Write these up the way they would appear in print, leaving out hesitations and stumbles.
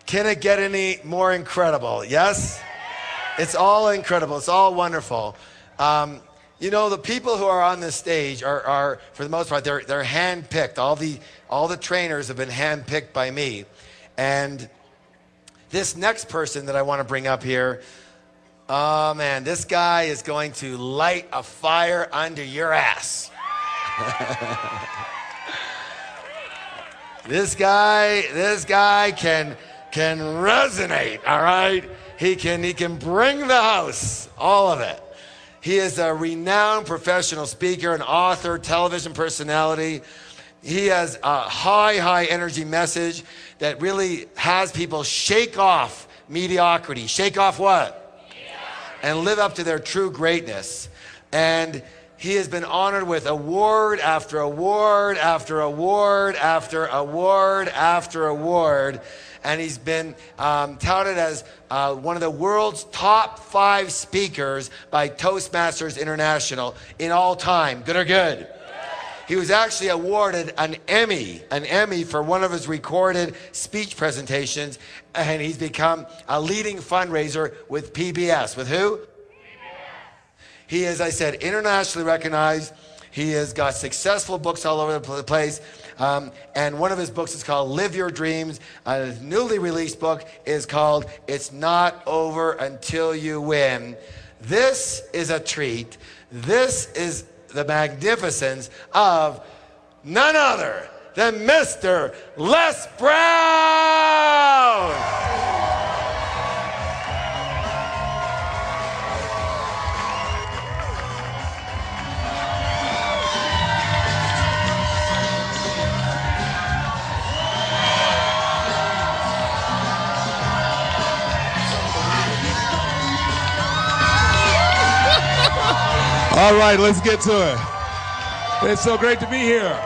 Can it get any more incredible? Yes? It's all incredible. It's all wonderful. You know, the people who are on this stage are for the most part, they're hand-picked. All the trainers have been hand-picked by me. And this next person that I want to bring up here, oh man, this guy is going to light a fire under your ass. This guy can resonate, all right? He can bring the house, all of it. He is a renowned professional speaker, an author, television personality. He has a high energy message that really has people shake off mediocrity. Shake off what? And live up to their true greatness. And he has been honored with award after award after award after award after award. And he's been touted as one of the world's top 5 speakers by Toastmasters International in all time. Good or good? He was actually awarded an Emmy for one of his recorded speech presentations, and he's become a leading fundraiser with PBS. With who? PBS. He is, I said, internationally recognized. He has got successful books all over the place. And one of his books is called Live Your Dreams. His newly released book is called It's Not Over Until You Win. This is a treat. This is the magnificence of none other than Mr. Les Brown. All right, let's get to it. It's so great to be here.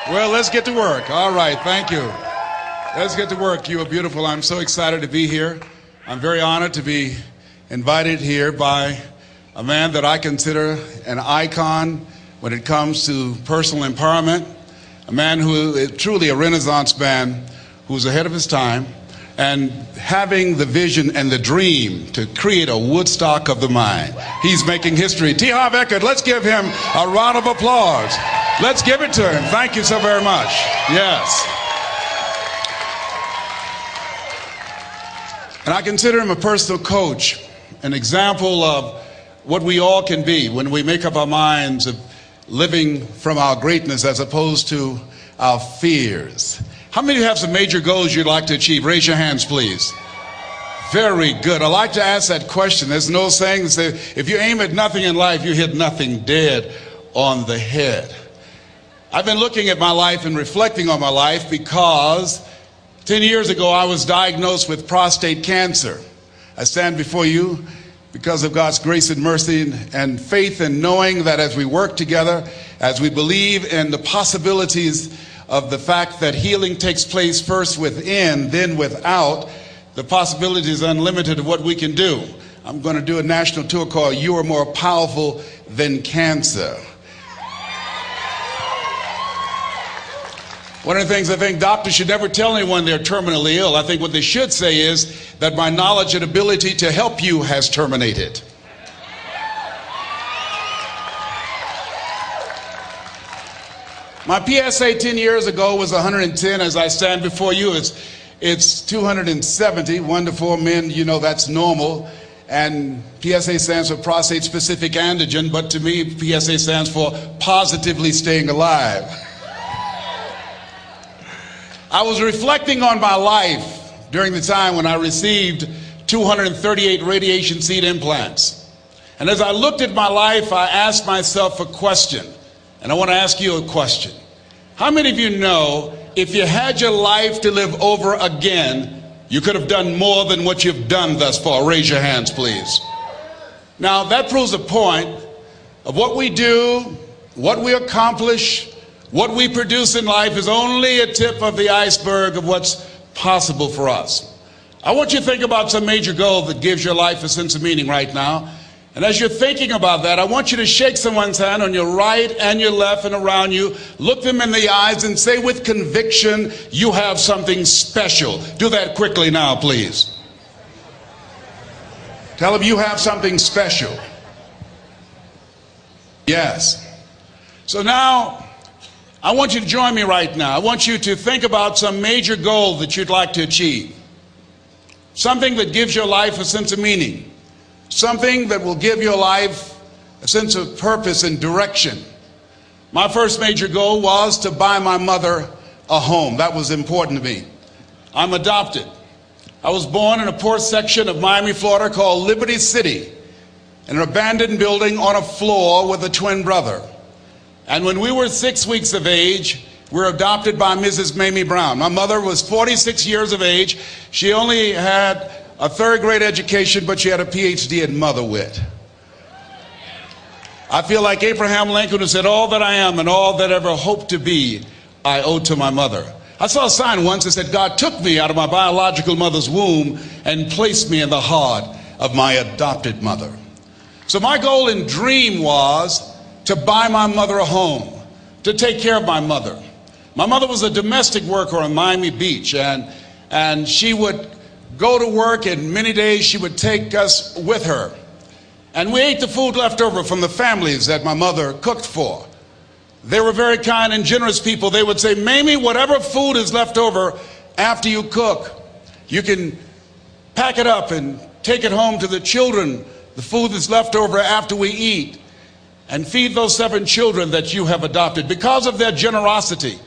Well, let's get to work. All right, thank you. Let's get to work. You are beautiful. I'm so excited to be here. I'm very honored to be invited here by a man that I consider an icon when it comes to personal empowerment, a man who is truly a Renaissance man who's ahead of his time and having the vision and the dream to create a Woodstock of the mind. He's making history. T. Harv Eckert, let's give him a round of applause. Let's give it to him. Thank you so very much. Yes. And I consider him a personal coach, an example of what we all can be when we make up our minds of living from our greatness as opposed to our fears. How many of you have some major goals you'd like to achieve? Raise your hands, please. Very good. I like to ask that question. There's no saying that if you aim at nothing in life, you hit nothing dead on the head. I've been looking at my life and reflecting on my life because 10 years ago I was diagnosed with prostate cancer. I stand before you because of God's grace and mercy and faith, and knowing that as we work together, as we believe in the possibilities of the fact that healing takes place first within, then without, the possibility is unlimited of what we can do. I'm going to do a national tour called You Are More Powerful Than Cancer. One of the things I think doctors should never tell anyone they're terminally ill. I think what they should say is that my knowledge and ability to help you has terminated. My PSA 10 years ago was 110. As I stand before you, it's 270. 1 to 4 men, you know, that's normal. And PSA stands for prostate specific antigen, but to me, PSA stands for positively staying alive. I was reflecting on my life during the time when I received 238 radiation seed implants. And as I looked at my life, I asked myself a question. And I want to ask you a question. How many of you know if you had your life to live over again, you could have done more than what you've done thus far? Raise your hands, please. Now, that proves a point of what we do, what we accomplish, what we produce in life is only a tip of the iceberg of what's possible for us. I want you to think about some major goal that gives your life a sense of meaning right now. And as you're thinking about that, I want you to shake someone's hand on your right and your left and around you. Look them in the eyes and say with conviction, you have something special. Do that quickly now, please. Tell them you have something special. Yes. So now, I want you to join me right now. I want you to think about some major goal that you'd like to achieve. Something that gives your life a sense of meaning. Something that will give your life a sense of purpose and direction. My first major goal was to buy my mother a home. That was important to me. I'm adopted. I was born in a poor section of Miami, Florida called Liberty City, in an abandoned building on a floor with a twin brother. And when we were 6 weeks of age, we were adopted by Mrs. Mamie Brown. My mother was 46 years of age. She only had a third-grade education, but she had a PhD in mother wit. I feel like Abraham Lincoln, who said, all that I am and all that ever hope to be, I owe to my mother. I saw a sign once that said, God took me out of my biological mother's womb and placed me in the heart of my adopted mother. So my goal and dream was to buy my mother a home, to take care of my mother. My mother was a domestic worker on Miami Beach, and she would go to work, and many days she would take us with her. And we ate the food left over from the families that my mother cooked for. They were very kind and generous people. They would say, Mamie, whatever food is left over after you cook, you can pack it up and take it home to the children, the food that's left over after we eat, and feed those 7 children that you have adopted. Because of their generosity,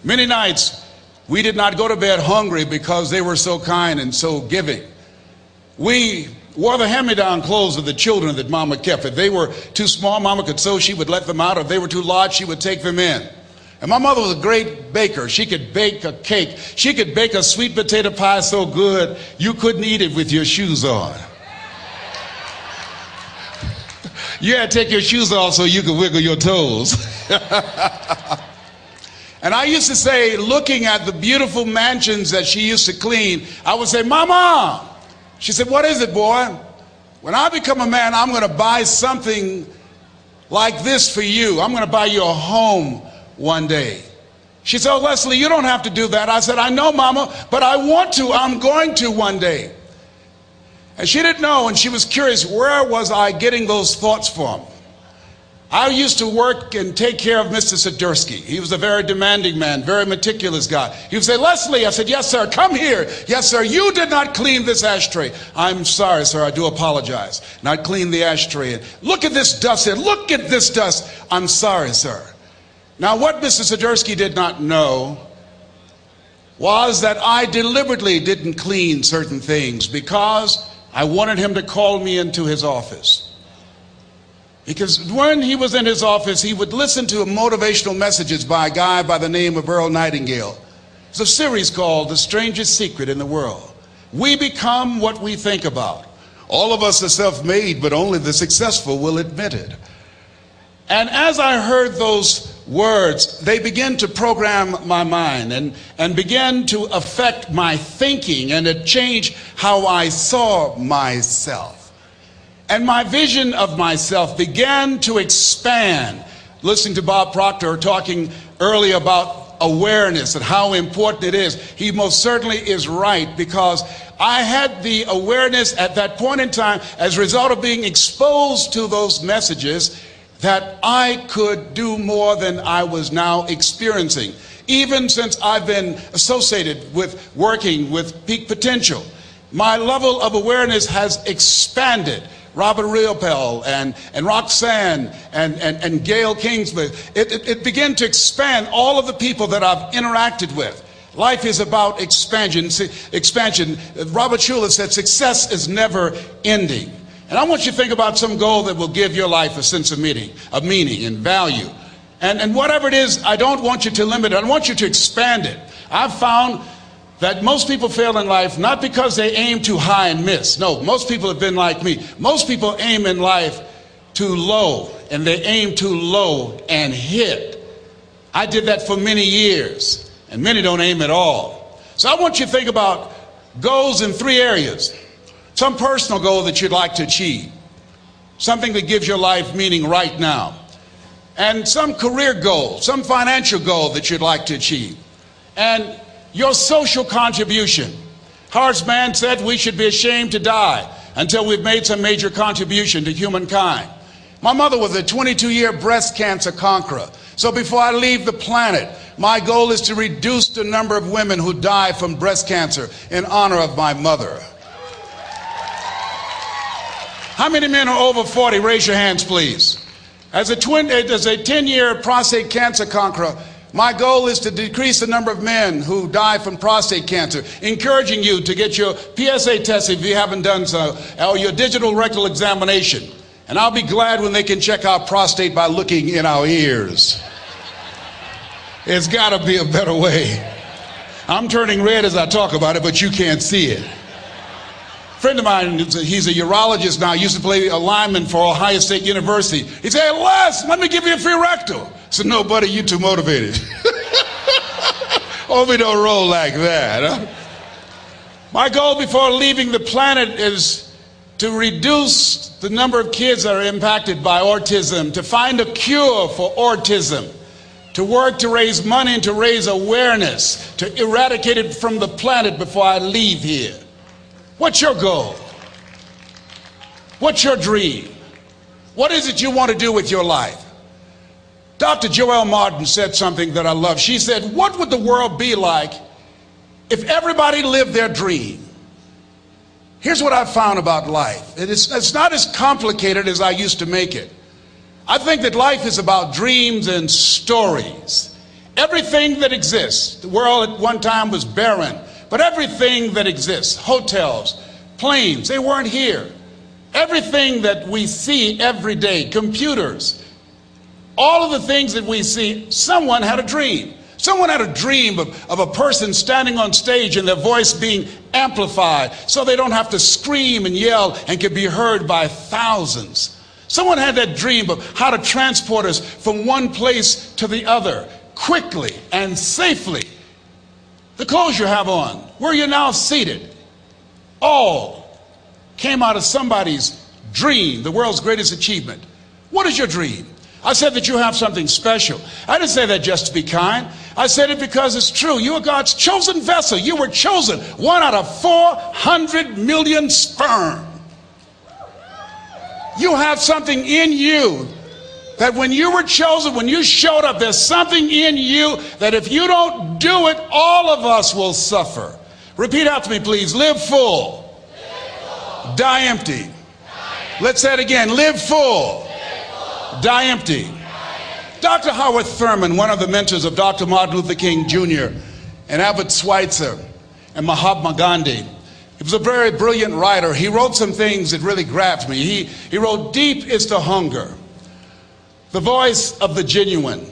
many nights we did not go to bed hungry because they were so kind and so giving. We wore the hand-me-down clothes of the children that Mama kept. If they were too small, Mama could sew, she would let them out. If they were too large, she would take them in. And my mother was a great baker. She could bake a cake. She could bake a sweet potato pie so good you couldn't eat it with your shoes on. You had to take your shoes off so you could wiggle your toes. And I used to say, looking at the beautiful mansions that she used to clean, I would say, Mama. She said, what is it, boy? When I become a man, I'm going to buy something like this for you. I'm going to buy you a home one day. She said, oh, Leslie, you don't have to do that. I said, I know, Mama, but I want to. I'm going to one day. And she didn't know, and she was curious, where was I getting those thoughts from? I used to work and take care of Mr. Sidursky. He was a very demanding man, very meticulous guy. He would say, Leslie, I said, yes, sir, come here. Yes, sir, you did not clean this ashtray. I'm sorry, sir, I do apologize. And I'd clean the ashtray. And look at this dust here. Look at this dust. I'm sorry, sir. Now, what Mr. Sidursky did not know was that I deliberately didn't clean certain things because I wanted him to call me into his office. Because when he was in his office, he would listen to motivational messages by a guy by the name of Earl Nightingale. It's a series called The Strangest Secret in the World. We become what we think about. All of us are self-made, but only the successful will admit it. And as I heard those words, they began to program my mind and began to affect my thinking, and it changed how I saw myself. And my vision of myself began to expand. Listening to Bob Proctor talking earlier about awareness and how important it is, he most certainly is right, because I had the awareness at that point in time, as a result of being exposed to those messages, that I could do more than I was now experiencing. Even since I've been associated with working with Peak Potential, my level of awareness has expanded. Robert Riopel and Roxanne and Gail Kingsley, it began to expand all of the people that I've interacted with. Life is about expansion. Robert Schuller said success is never ending. And I want you to think about some goal that will give your life a sense of meaning and value. And whatever it is, I don't want you to limit it. I want you to expand it. I've found that most people fail in life not because they aim too high and miss. No, most people have been like me. Most people aim in life too low, and they aim too low and hit. I did that for many years, and many don't aim at all. So I want you to think about goals in 3 areas. Some personal goal that you'd like to achieve, something that gives your life meaning right now, and some career goal, some financial goal that you'd like to achieve, and your social contribution. Horace Mann said we should be ashamed to die until we've made some major contribution to humankind. My mother was a 22-year breast cancer conqueror. So before I leave the planet, my goal is to reduce the number of women who die from breast cancer in honor of my mother. How many men are over 40? Raise your hands, please. As a 10-year prostate cancer conqueror, my goal is to decrease the number of men who die from prostate cancer, encouraging you to get your PSA test if you haven't done so, or your digital rectal examination. And I'll be glad when they can check our prostate by looking in our ears. It's got to be a better way. I'm turning red as I talk about it, but you can't see it. A friend of mine, he's a urologist now, used to play a lineman for Ohio State University. He said, "Hey, Les, let me give you a free rectal." I said, "No, buddy, you're too motivated." Hope we don't roll like that. Huh? My goal before leaving the planet is to reduce the number of kids that are impacted by autism, to find a cure for autism, to work to raise money and to raise awareness, to eradicate it from the planet before I leave here. What's your goal? What's your dream? What is it you want to do with your life? Dr. Joelle Martin said something that I love. She said, "What would the world be like if everybody lived their dream?" Here's what I've found about life. It's not as complicated as I used to make it. I think that life is about dreams and stories. Everything that exists, the world at one time was barren, but everything that exists, hotels, planes, they weren't here. Everything that we see every day, computers, all of the things that we see, someone had a dream. Someone had a dream of a person standing on stage and their voice being amplified so they don't have to scream and yell and can be heard by thousands. Someone had that dream of how to transport us from one place to the other quickly and safely. The clothes you have on, where you're now seated, all came out of somebody's dream, the world's greatest achievement. What is your dream? I said that you have something special. I didn't say that just to be kind. I said it because it's true. You are God's chosen vessel. You were chosen, 1 out of 400 million sperm. You have something in you that when you were chosen, when you showed up, there's something in you that if you don't do it, all of us will suffer. Repeat after me, please. Live full. Die empty. Let's say it again. Live full. Die empty. Dr. Howard Thurman, one of the mentors of Dr. Martin Luther King Jr. and Albert Schweitzer and Mahatma Gandhi, he was a very brilliant writer. He wrote some things that really grabbed me. He wrote, "Deep is the hunger, the voice of the genuine,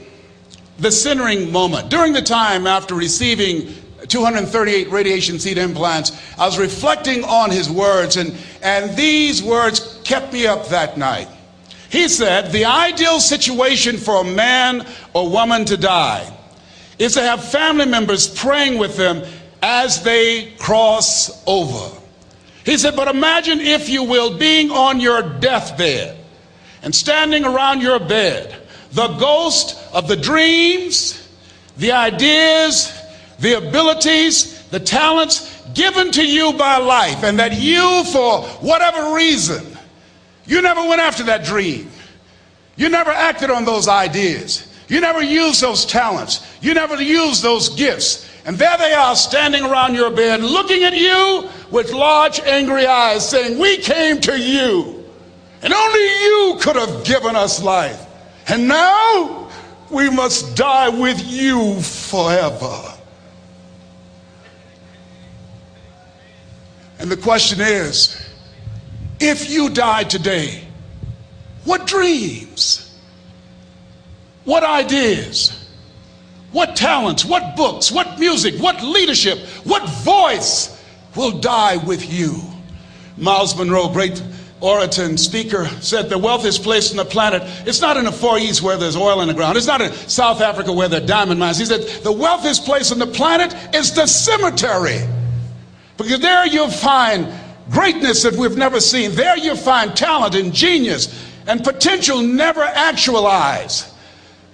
the centering moment." During the time after receiving 238 radiation seed implants, I was reflecting on his words, and these words kept me up that night. He said, "The ideal situation for a man or woman to die is to have family members praying with them as they cross over." He said, "But imagine, if you will, being on your deathbed and standing around your bed, the ghost of the dreams, the ideas, the abilities, the talents given to you by life, and that you, for whatever reason, you never went after that dream. You never acted on those ideas. You never used those talents. You never used those gifts. And there they are standing around your bed looking at you with large angry eyes saying, 'We came to you and only you could have given us life. And now we must die with you forever.'" And the question is, if you died today, what dreams, what ideas, what talents, what books, what music, what leadership, what voice will die with you? Miles Monroe, great orator and speaker, said the wealthiest place on the planet, it's not in the Far East where there's oil in the ground. It's not in South Africa where there are diamond mines. He said the wealthiest place on the planet is the cemetery. Because there you'll find greatness that we've never seen. There you'll find talent and genius and potential never actualized.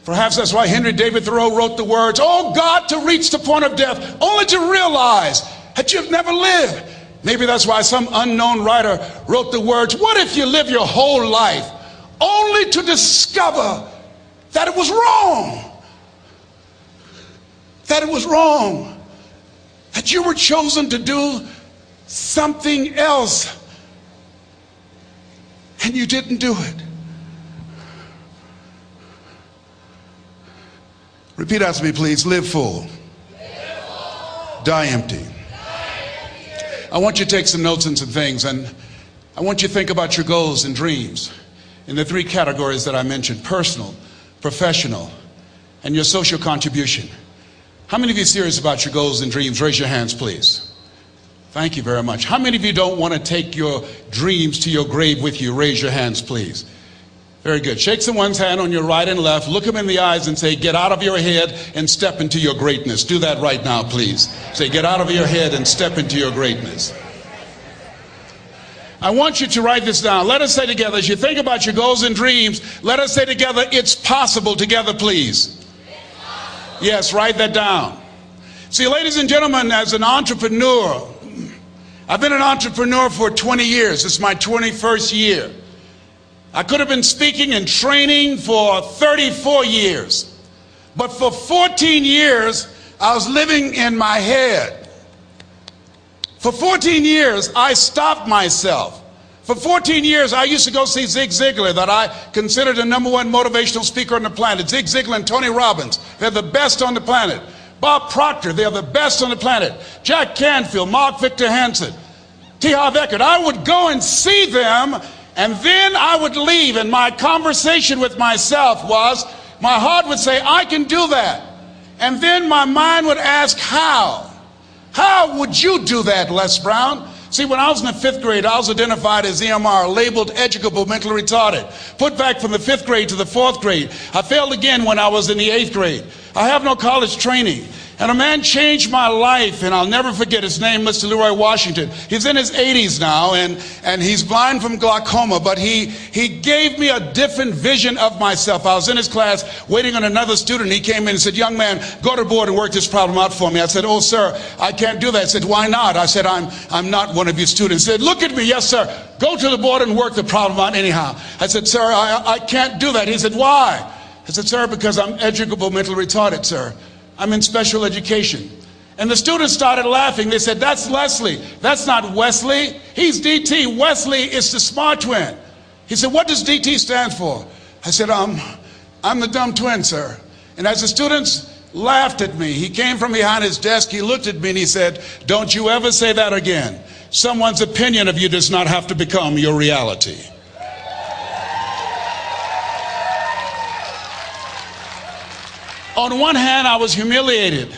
Perhaps that's why Henry David Thoreau wrote the words, "Oh God, to reach the point of death, only to realize that you've never lived." Maybe that's why some unknown writer wrote the words, "What if you live your whole life only to discover that it was wrong? That it was wrong. That you were chosen to do something else and you didn't do it." Repeat after me, please. Live full. Die empty. I want you to take some notes and some things, and I want you to think about your goals and dreams in the three categories that I mentioned: personal, professional, and your social contribution. How many of you are serious about your goals and dreams? Raise your hands, please. Thank you very much. How many of you don't want to take your dreams to your grave with you? Raise your hands, please. Very good. Shake someone's hand on your right and left. Look them in the eyes and say, "Get out of your head and step into your greatness." Do that right now, please. Say, "Get out of your head and step into your greatness." I want you to write this down. Let us say together, as you think about your goals and dreams, let us say together, "It's possible," together, please. Yes, write that down. See, ladies and gentlemen, as an entrepreneur, I've been an entrepreneur for 20 years. This is my 21st year. I could have been speaking and training for 34 years. But for 14 years, I was living in my head. For 14 years, I stopped myself. For 14 years, I used to go see Zig Ziglar, that I considered the #1 motivational speaker on the planet. Zig Ziglar and Tony Robbins, they're the best on the planet. Bob Proctor, they're the best on the planet. Jack Canfield, Mark Victor Hansen, T. Harv Eckert. I would go and see them, and then I would leave, and my conversation with myself was, my heart would say, "I can do that." And then my mind would ask, how? How would you do that, Les Brown? See, when I was in the 5th grade, I was identified as EMR, labeled educable mentally retarded. Put back from the 5th grade to the 4th grade. I failed again when I was in the 8th grade. I have no college training. And a man changed my life, and I'll never forget his name, Mr. Leroy Washington. He's in his 80s now, and he's blind from glaucoma, but he gave me a different vision of myself. I was in his class waiting on another student. He came in and said, "Young man, go to the board and work this problem out for me." I said, "Oh, sir, I can't do that." He said, "Why not?" I said, I'm not one of your students." He said, "Look at me." "Yes, sir. Go to the board and work the problem out anyhow." I said, "Sir, I can't do that." He said, "Why?" I said, "Sir, because I'm educable mentally retarded, sir. I'm in special education." And the students started laughing. They said, "That's Leslie. That's not Wesley. He's DT. Wesley is the smart twin." He said, "What does DT stand for?" I said, I'm the dumb twin, sir." And as the students laughed at me, he came from behind his desk, he looked at me and he said, "Don't you ever say that again. Someone's opinion of you does not have to become your reality." On one hand, I was humiliated,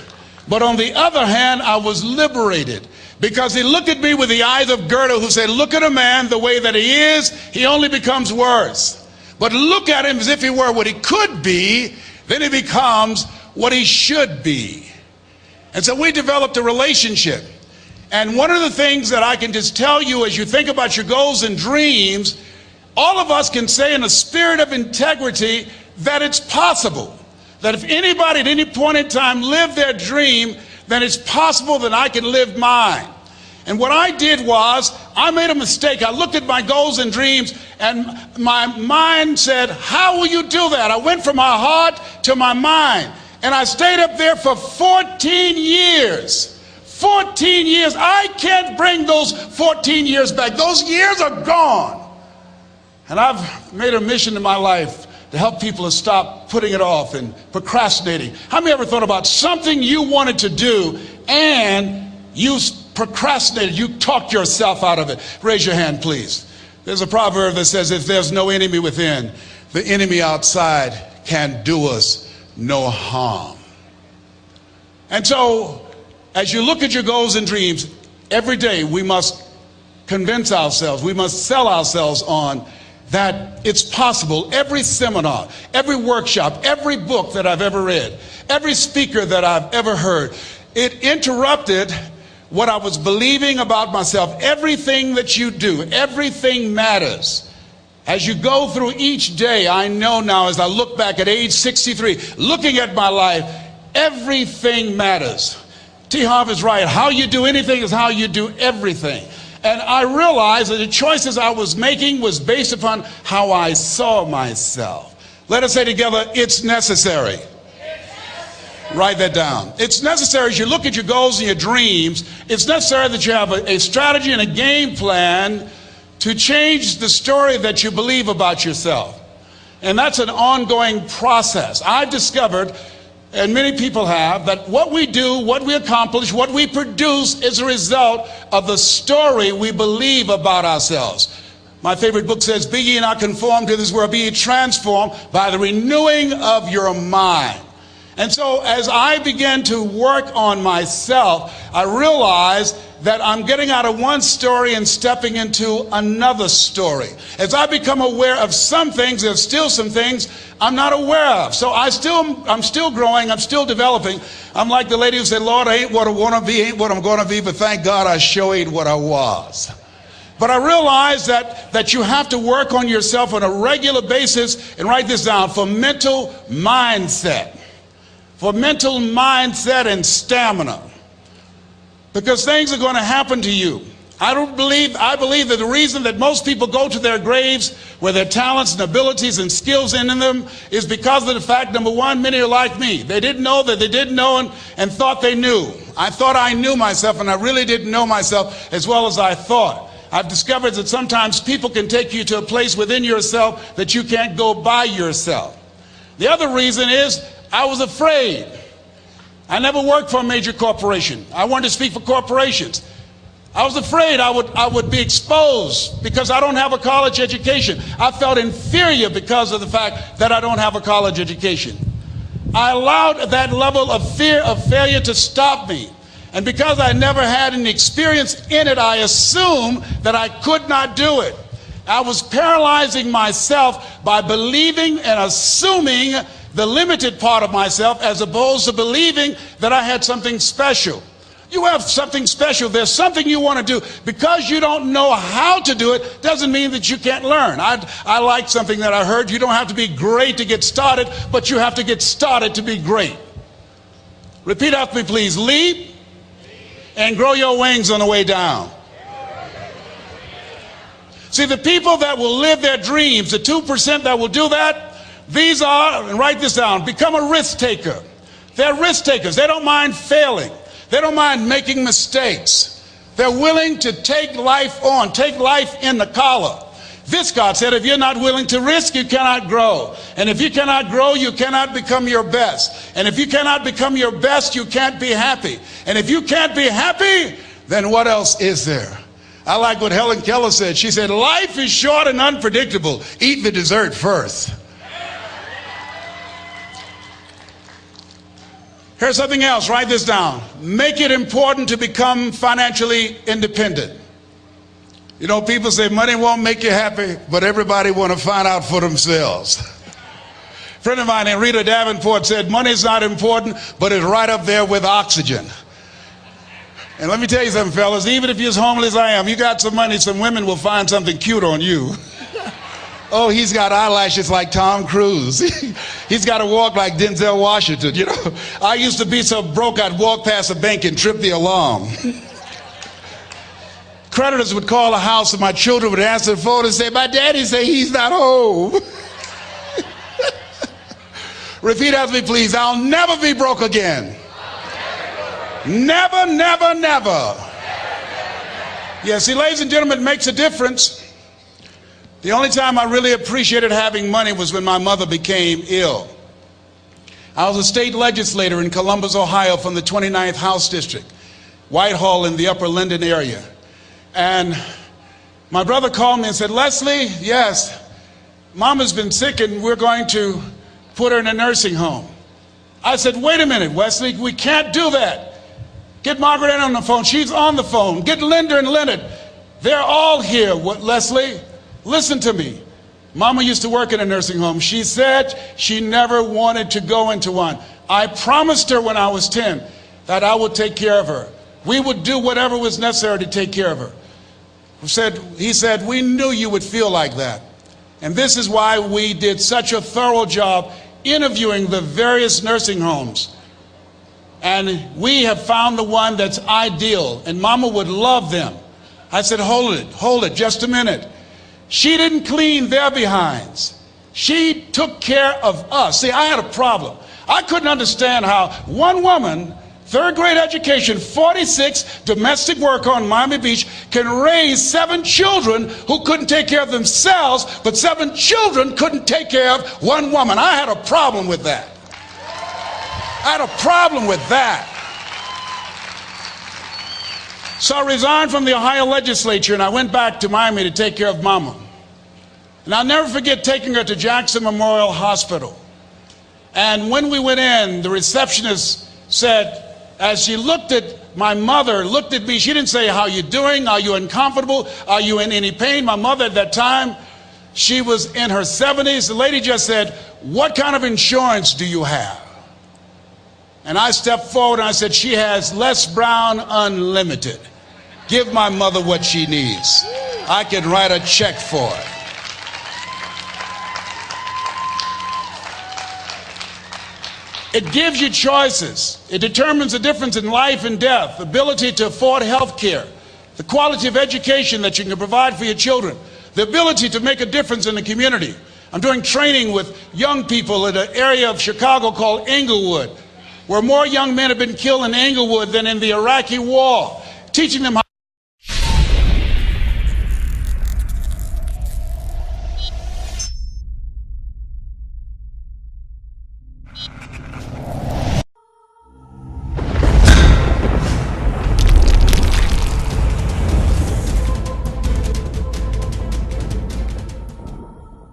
but on the other hand, I was liberated, because he looked at me with the eyes of Goethe, who said, "Look at a man the way that he is, he only becomes worse. But look at him as if he were what he could be, then he becomes what he should be." And so we developed a relationship. And one of the things that I can just tell you as you think about your goals and dreams, all of us can say in a spirit of integrity that it's possible. That if anybody at any point in time lived their dream, then it's possible that I can live mine. And what I did was, I made a mistake. I looked at my goals and dreams, and my mind said, "How will you do that?" I went from my heart to my mind, and I stayed up there for 14 years. 14 years. I can't bring those 14 years back. Those years are gone. And I've made a mission in my life to help people to stop putting it off and procrastinating. How many ever thought about something you wanted to do and you procrastinated, you talked yourself out of it? Raise your hand, please. There's a proverb that says, if there's no enemy within, the enemy outside can do us no harm. And so, as you look at your goals and dreams, every day we must convince ourselves, we must sell ourselves on that it's possible. Every seminar, every workshop, every book that I've ever read, every speaker that I've ever heard, it interrupted what I was believing about myself. Everything that you do, everything matters. As you go through each day, I know now as I look back at age 63, looking at my life, everything matters. T. Harv is right. How you do anything is how you do everything. And I realized that the choices I was making was based upon how I saw myself. Let us say together, it's necessary. Write that down. It's necessary as you look at your goals and your dreams, it's necessary that you have a strategy and a game plan to change the story that you believe about yourself. And that's an ongoing process. I've discovered, and many people have, that what we do, what we accomplish, what we produce is a result of the story we believe about ourselves. My favorite book says, be ye not conformed to this world, be ye transformed by the renewing of your mind. And so as I began to work on myself, I realized that I'm getting out of one story and stepping into another story. As I become aware of some things, there's still some things I'm not aware of. So I'm still growing, I'm still developing. I'm like the lady who said, Lord, I ain't what I want to be, ain't what I'm going to be, but thank God I sure ain't what I was. But I realized that you have to work on yourself on a regular basis, and write this down, for mental mindset. For mental mindset and stamina. Because things are going to happen to you. I believe that the reason that most people go to their graves with their talents and abilities and skills in them is because of the fact, number one, many are like me. They didn't know that they didn't know and thought they knew. I thought I knew myself, and I really didn't know myself as well as I thought. I've discovered that sometimes people can take you to a place within yourself that you can't go by yourself. The other reason is I was afraid. I never worked for a major corporation. I wanted to speak for corporations. I was afraid I would be exposed because I don't have a college education. I felt inferior because of the fact that I don't have a college education. I allowed that level of fear of failure to stop me. And because I never had any experience in it, I assumed that I could not do it. I was paralyzing myself by believing and assuming the limited part of myself as opposed to believing that I had something special. You have something special. There's something you want to do. Because you don't know how to do it doesn't mean that you can't learn. I like something that I heard. You don't have to be great to get started, but you have to get started to be great. Repeat after me, please. Leap and grow your wings on the way down. See, the people that will live their dreams, the 2% that will do that, these are, and write this down, become a risk taker. They're risk takers. They don't mind failing. They don't mind making mistakes. They're willing to take life on, take life in the collar. Viscott said, if you're not willing to risk, you cannot grow. And if you cannot grow, you cannot become your best. And if you cannot become your best, you can't be happy. And if you can't be happy, then what else is there? I like what Helen Keller said. She said, life is short and unpredictable. Eat the dessert first. Here's something else. Write this down. Make it important to become financially independent. You know, people say money won't make you happy, but everybody want to find out for themselves. A friend of mine named Rita Davenport said, money's not important, but it's right up there with oxygen. And let me tell you something, fellas, even if you're as homeless as I am, you got some money, some women will find something cute on you. Oh, he's got eyelashes like Tom Cruise. He's got to walk like Denzel Washington, you know. I used to be so broke I'd walk past a bank and trip the alarm. Creditors would call the house and my children would answer the phone and say, my daddy say he's not home. Repeat after me, please. I'll never be broke again. Never, never, never. Yeah, see, ladies and gentlemen, it makes a difference. The only time I really appreciated having money was when my mother became ill. I was a state legislator in Columbus, Ohio from the 29th House District, Whitehall in the Upper Linden area. And my brother called me and said, Leslie, yes, Mama's been sick and we're going to put her in a nursing home. I said, wait a minute, Wesley, we can't do that. Get Margaret Ann on the phone. She's on the phone. Get Linda and Leonard. They're all here, Leslie. Listen to me. Mama used to work in a nursing home. She said she never wanted to go into one. I promised her when I was 10 that I would take care of her. We would do whatever was necessary to take care of her. He said, we knew you would feel like that. And this is why we did such a thorough job interviewing the various nursing homes. And we have found the one that's ideal, and Mama would love them. I said, hold it, just a minute. She didn't clean their behinds. She took care of us. See, I had a problem. I couldn't understand how one woman, third grade education, 46, domestic worker on Miami Beach, can raise 7 children who couldn't take care of themselves, but 7 children couldn't take care of one woman. I had a problem with that. I had a problem with that. So I resigned from the Ohio legislature and I went back to Miami to take care of Mama. And I'll never forget taking her to Jackson Memorial Hospital. And when we went in, the receptionist said, as she looked at my mother, looked at me, she didn't say, how you doing? Are you uncomfortable? Are you in any pain? My mother at that time, she was in her 70s. The lady just said, what kind of insurance do you have? And I stepped forward and I said, she has Les Brown Unlimited. Give my mother what she needs. I can write a check for it. It gives you choices. It determines the difference in life and death, the ability to afford health care, the quality of education that you can provide for your children, the ability to make a difference in the community. I'm doing training with young people in an area of Chicago called Englewood, where more young men have been killed in Englewood than in the Iraqi war, teaching them how